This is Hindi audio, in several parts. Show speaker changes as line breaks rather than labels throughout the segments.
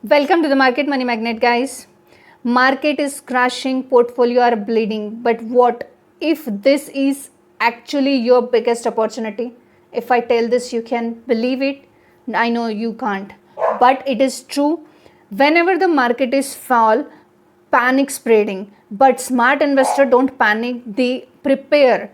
Welcome to the Market Money Magnet, guys. Market is crashing, portfolio are bleeding. But what if this is actually your biggest opportunity? If I tell this, you can believe it. I know you can't, but it is true. Whenever the market is fall, panic spreading. But smart investor don't panic; they prepare.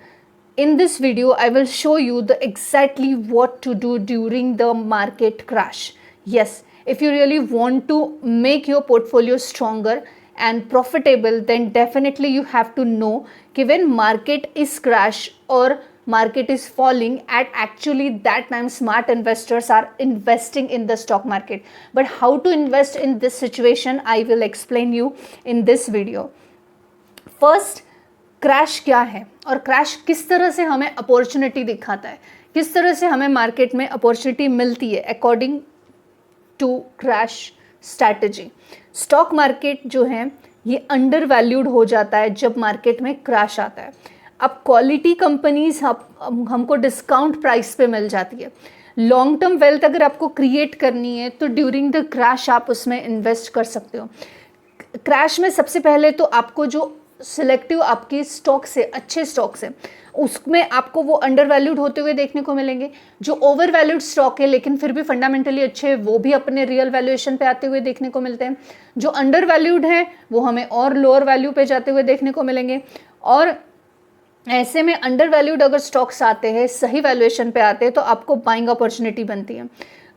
In this video, I will show you the exactly what to do during the market crash. Yes, if you really want to make your portfolio stronger and profitable, then definitely you have to know कि when market is crash or market is falling, at actually that time smart investors are investing in the stock market. But how to invest in this situation, I will explain you in this video. First, crash क्या है और क्रैश किस तरह से हमें अपॉर्चुनिटी दिखाता है, किस तरह से हमें मार्केट में अपॉर्चुनिटी मिलती है according to crash strategy. Stock market जो है ये अंडर वैल्यूड हो जाता है जब मार्केट में क्रैश आता है। अब क्वालिटी कंपनीज हमको डिस्काउंट प्राइस पे मिल जाती है। लॉन्ग टर्म वेल्थ अगर आपको क्रिएट करनी है तो ड्यूरिंग द क्रैश आप उसमें इन्वेस्ट कर सकते हो। क्रैश में सबसे पहले तो आपको जो सिलेक्टिव आपकी स्टॉक से अच्छे स्टॉक से उसमें आपको वो अंडर वैल्यूड होते हुए देखने को मिलेंगे। जो ओवर वैल्यूड स्टॉक है लेकिन फिर भी फंडामेंटली अच्छे हैं वो भी अपने रियल वैल्यूएशन पे आते हुए देखने को मिलते हैं। जो अंडर वैल्यूड है वो हमें और लोअर वैल्यू पे जाते हुए देखने को मिलेंगे। और ऐसे में अंडर वैल्यूड अगर स्टॉक्स आते हैं, सही वैल्यूएशन पे आते हैं तो आपको बाइंग अपॉर्चुनिटी बनती है।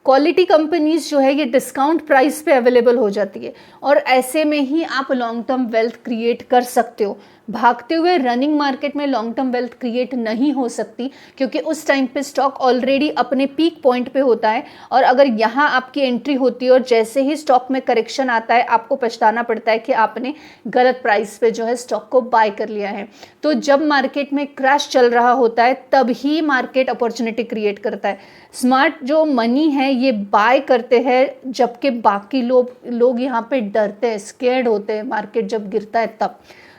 क्वालिटी कंपनीज जो है ये डिस्काउंट प्राइस पे अवेलेबल हो जाती है और ऐसे में ही आप लॉन्ग टर्म वेल्थ क्रिएट कर सकते हो। भागते हुए रनिंग मार्केट में लॉन्ग टर्म वेल्थ क्रिएट नहीं हो सकती क्योंकि उस टाइम पे स्टॉक ऑलरेडी अपने पीक पॉइंट पे होता है और अगर यहाँ आपकी एंट्री होती है और जैसे ही स्टॉक में करेक्शन आता है आपको पछताना पड़ता है कि आपने गलत प्राइस पे जो है स्टॉक को बाय कर लिया है। तो जब मार्केट में क्रैश चल रहा होता है तब ही मार्केट अपॉर्चुनिटी क्रिएट करता है। स्मार्ट जो मनी है ये बाय करते हैं जबकि बाकी लोग यहाँ पे डरते हैं, स्केर्ड होते हैं मार्केट जब गिरता है तब।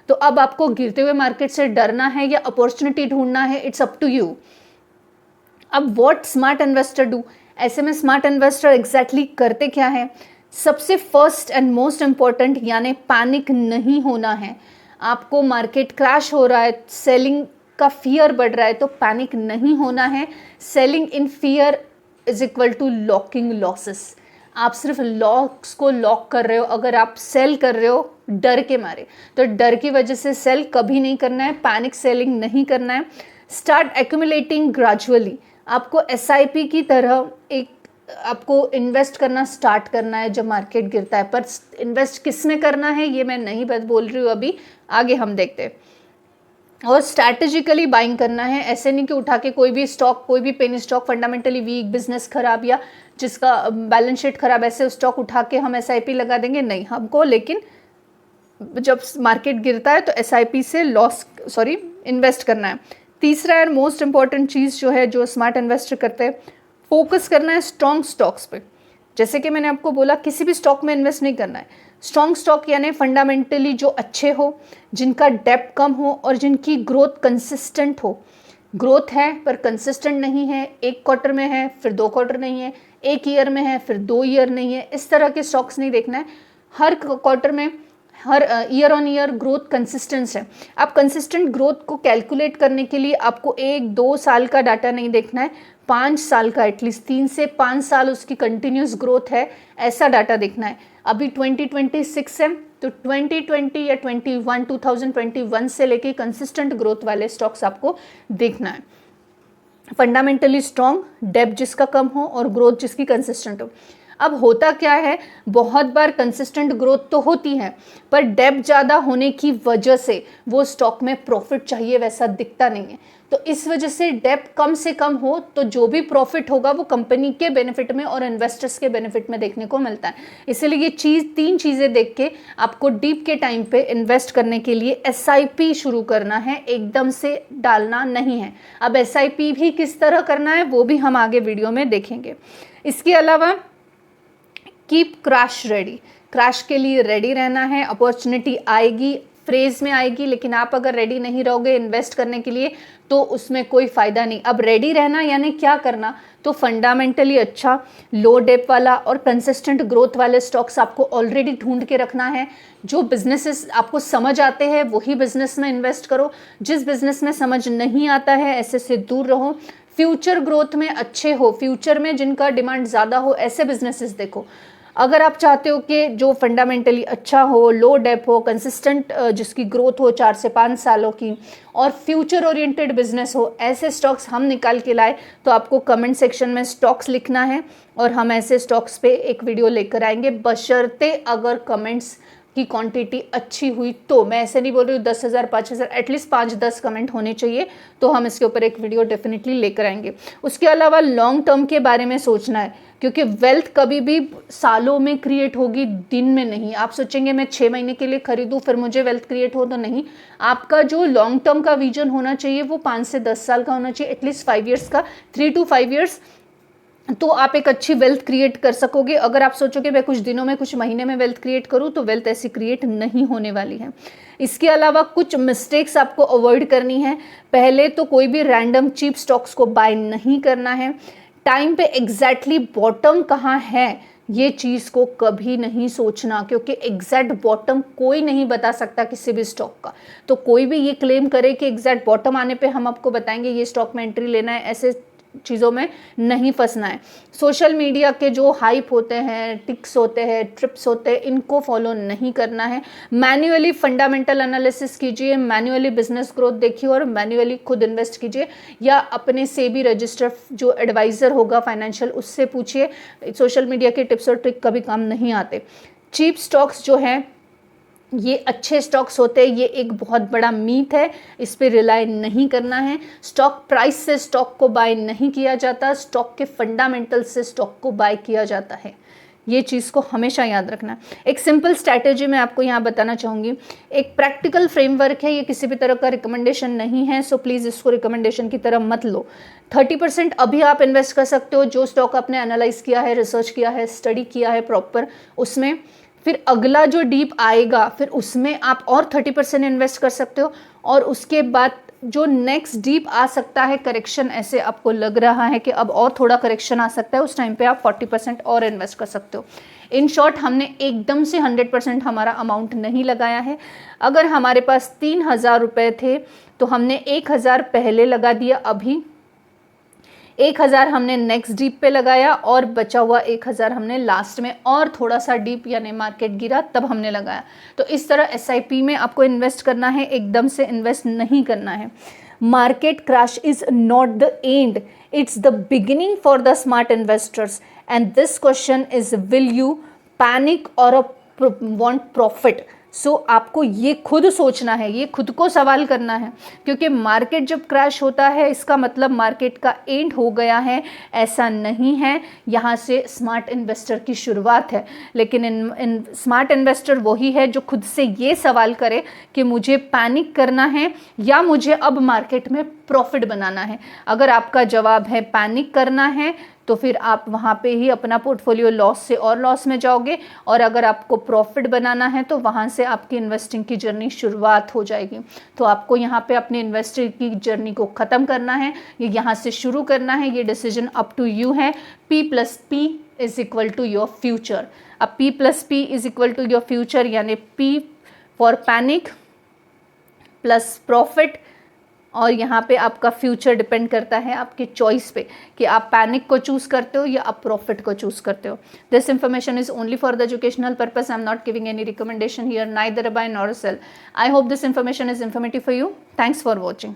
तो अब आपको गिरते हुए मार्केट से डरना है या अपॉर्चुनिटी ढूंढना है, इट्स अप टू यू। अब व्हाट स्मार्ट इन्वेस्टर डू, ऐसे में स्मार्ट इन्वेस्टर एग्जैक्टली करते क्या है? सबसे फर्स्ट एंड मोस्ट इंपॉर्टेंट यानी पैनिक नहीं होना है। आपको मार्केट क्रैश हो रहा है, सेलिंग का फियर बढ़ रहा है तो पैनिक नहीं होना है। Selling in fear is equal to locking losses. आप सिर्फ लॉस को लॉक कर रहे हो। अगर आप सेल कर रहे हो डर के मारे तो डर की वजह से सेल कभी नहीं करना है, पैनिक सेलिंग नहीं करना है। Start accumulating gradually. आपको एसआईपी की तरह एक आपको इन्वेस्ट करना स्टार्ट करना है जब मार्केट गिरता है। पर इन्वेस्ट किस में करना है ये मैं नहीं बोल रही हूँ, अभी आगे हम देखते हैं। और स्ट्रैटेजिकली बाइंग करना है, ऐसे नहीं कि उठा के कोई भी स्टॉक, कोई भी penny stock fundamentally weak, business खराब या जिसका बैलेंस शीट खराब, ऐसे स्टॉक उठा के हम एसआईपी लगा देंगे, नहीं हमको। लेकिन जब मार्केट गिरता है तो एसआईपी से इन्वेस्ट करना है। तीसरा और मोस्ट इंपॉर्टेंट चीज़ जो है जो स्मार्ट इन्वेस्टर करते हैं, फोकस करना है स्ट्रॉन्ग स्टॉक्स पे। जैसे कि मैंने आपको बोला किसी भी स्टॉक में इन्वेस्ट नहीं करना है। स्ट्रॉन्ग स्टॉक यानी फंडामेंटली जो अच्छे हो, जिनका डेप्थ कम हो और जिनकी ग्रोथ कंसिस्टेंट हो। ग्रोथ है पर कंसिस्टेंट नहीं है, एक क्वार्टर में है फिर 2 क्वार्टर नहीं है, एक ईयर में है फिर 2 ईयर नहीं है, इस तरह के स्टॉक्स नहीं देखना है। हर क्वार्टर में, हर year on year growth consistence है। आप कंसिस्टेंट ग्रोथ को कैलकुलेट करने के लिए आपको 1-2 साल का डाटा नहीं देखना है, 5 साल का, एटलीस्ट 3 से 5 साल उसकी कंटिन्यूस ग्रोथ है ऐसा डाटा देखना है। अभी 2026 है तो 2020 या 2021 से लेके कंसिस्टेंट ग्रोथ वाले स्टॉक्स आपको देखना है। फंडामेंटली स्ट्रॉन्ग, डेप्थ जिसका कम हो और ग्रोथ जिसकी कंसिस्टेंट हो। अब होता क्या है, बहुत बार कंसिस्टेंट ग्रोथ तो होती है पर डेप्थ ज़्यादा होने की वजह से वो स्टॉक में प्रॉफिट चाहिए वैसा दिखता नहीं है। तो इस वजह से डेप्थ कम से कम हो तो जो भी प्रॉफिट होगा वो कंपनी के बेनिफिट में और इन्वेस्टर्स के बेनिफिट में देखने को मिलता है। इसलिए ये 3 चीज़ें देख के आपको डीप के टाइम पे इन्वेस्ट करने के लिए एसआईपी शुरू करना है, एकदम से डालना नहीं है। अब एसआईपी भी किस तरह करना है वो भी हम आगे वीडियो में देखेंगे। इसके अलावा कीप क्रैश रेडी, क्रैश के लिए रेडी रहना है। अपॉर्चुनिटी आएगी, फ्रेज में आएगी, लेकिन आप अगर रेडी नहीं रहोगे इन्वेस्ट करने के लिए तो उसमें कोई फ़ायदा नहीं। अब रेडी रहना यानी क्या करना, तो फंडामेंटली अच्छा, लो डेप वाला और कंसिस्टेंट ग्रोथ वाले स्टॉक्स आपको ऑलरेडी ढूंढ के रखना है। जो बिजनेसेस आपको समझ आते हैं वही बिजनेस में इन्वेस्ट करो, जिस बिजनेस में समझ नहीं आता है ऐसे से दूर रहो। फ्यूचर ग्रोथ में अच्छे हो, फ्यूचर में जिनका डिमांड ज़्यादा हो, ऐसे बिजनेसेस देखो। अगर आप चाहते हो कि जो फंडामेंटली अच्छा हो, लो डेप हो, कंसिस्टेंट जिसकी ग्रोथ हो 4 से 5 सालों की, और फ्यूचर ओरिएंटेड बिजनेस हो, ऐसे स्टॉक्स हम निकाल के लाए, तो आपको कमेंट सेक्शन में स्टॉक्स लिखना है और हम ऐसे स्टॉक्स पे एक वीडियो लेकर आएंगे, बशर्ते अगर कमेंट्स की क्वांटिटी अच्छी हुई तो। मैं ऐसे नहीं बोल रही हूँ 10,000 5,000, एटलीस्ट 5-10 कमेंट होने चाहिए, तो हम इसके ऊपर एक वीडियो डेफिनेटली लेकर आएंगे। उसके अलावा लॉन्ग टर्म के बारे में सोचना है, क्योंकि वेल्थ कभी भी सालों में क्रिएट होगी, दिन में नहीं। आप सोचेंगे मैं 6 महीने के लिए खरीदूं फिर मुझे वेल्थ क्रिएट हो, तो नहीं। आपका जो लॉन्ग टर्म का विजन होना चाहिए वो 5 से 10 साल का होना चाहिए, एटलीस्ट 5 ईयर्स का, 3 to 5 ईयर्स, तो आप एक अच्छी वेल्थ क्रिएट कर सकोगे। अगर आप सोचोगे मैं कुछ दिनों में, कुछ महीने में वेल्थ क्रिएट करूं, तो वेल्थ ऐसी क्रिएट नहीं होने वाली है। इसके अलावा कुछ मिस्टेक्स आपको अवॉइड करनी है। पहले तो कोई भी रैंडम चीप स्टॉक्स को बाय नहीं करना है। टाइम पे एग्जैक्टली बॉटम कहाँ है ये चीज़ को कभी नहीं सोचना, क्योंकि एग्जैक्ट बॉटम कोई नहीं बता सकता किसी भी स्टॉक का। तो कोई भी ये क्लेम करे कि एग्जैक्ट बॉटम आने पे हम आपको बताएंगे ये स्टॉक में एंट्री लेना है, ऐसे चीज़ों में नहीं फंसना है। सोशल मीडिया के जो हाइप होते हैं, टिक्स होते हैं, ट्रिप्स होते हैं, इनको फॉलो नहीं करना है। मैन्युअली फंडामेंटल एनालिसिस कीजिए, मैन्युअली बिजनेस ग्रोथ देखिए और मैन्युअली खुद इन्वेस्ट कीजिए, या अपने सेबी रजिस्टर जो एडवाइज़र होगा फाइनेंशियल उससे पूछिए। सोशल मीडिया के टिप्स और ट्रिक कभी काम नहीं आते। चीप स्टॉक्स जो हैं ये अच्छे स्टॉक्स होते हैं, ये एक बहुत बड़ा मीथ है, इस पे रिलाई नहीं करना है। स्टॉक प्राइस से स्टॉक को बाय नहीं किया जाता, स्टॉक के फंडामेंटल से स्टॉक को बाय किया जाता है। ये चीज़ को हमेशा याद रखना। एक सिंपल स्ट्रैटेजी मैं आपको यहाँ बताना चाहूँगी, एक प्रैक्टिकल फ्रेमवर्क है, ये किसी भी तरह का रिकमेंडेशन नहीं है, सो प्लीज़ इसको रिकमेंडेशन की तरह मत लो। 30% अभी आप इन्वेस्ट कर सकते हो, जो स्टॉक आपने एनालाइज किया है, रिसर्च किया है, स्टडी किया है प्रॉपर, उसमें फिर अगला जो डीप आएगा फिर उसमें आप और 30% इन्वेस्ट कर सकते हो, और उसके बाद जो नेक्स्ट डीप आ सकता है करेक्शन, ऐसे आपको लग रहा है कि अब और थोड़ा करेक्शन आ सकता है, उस टाइम पे आप 40% और इन्वेस्ट कर सकते हो। इन शॉर्ट, हमने एकदम से 100% हमारा अमाउंट नहीं लगाया है। अगर हमारे पास 3,000 रुपये थे तो हमने 1,000 पहले लगा दिया, अभी 1,000 हमने नेक्स्ट डीप पे लगाया, और बचा हुआ 1,000 हमने लास्ट में और थोड़ा सा डीप यानी मार्केट गिरा तब हमने लगाया। तो इस तरह SIP में आपको इन्वेस्ट करना है, एकदम से इन्वेस्ट नहीं करना है। Market crash is not the end, it's the beginning for the smart investors, and this question is will you panic और वांट प्रॉफिट। सो आपको ये खुद सोचना है, ये खुद को सवाल करना है, क्योंकि मार्केट जब क्रैश होता है इसका मतलब मार्केट का एंड हो गया है, ऐसा नहीं है। यहाँ से स्मार्ट इन्वेस्टर की शुरुआत है, लेकिन इन स्मार्ट इन्वेस्टर वही है जो खुद से ये सवाल करे कि मुझे पैनिक करना है या मुझे अब मार्केट में प्रॉफिट बनाना है। अगर आपका जवाब है पैनिक करना है तो फिर आप वहाँ पे ही अपना पोर्टफोलियो लॉस से और लॉस में जाओगे, और अगर आपको प्रॉफिट बनाना है तो वहाँ से आपकी इन्वेस्टिंग की जर्नी शुरुआत हो जाएगी। तो आपको यहाँ पे अपनी इन्वेस्टिंग की जर्नी को ख़त्म करना है, ये यहाँ से शुरू करना है, ये डिसीजन अप टू यू है। P+P is equal to your future. अब P+P is equal to your future यानी P for panic plus profit, और यहाँ पे आपका फ्यूचर डिपेंड करता है आपकी चॉइस पे कि आप पैनिक को चूज़ करते हो या आप प्रॉफिट को चूज़ करते हो। This information is only for the educational purpose, I am not giving any recommendation here, neither buy nor sell. I hope this information is informative for you. Thanks for watching.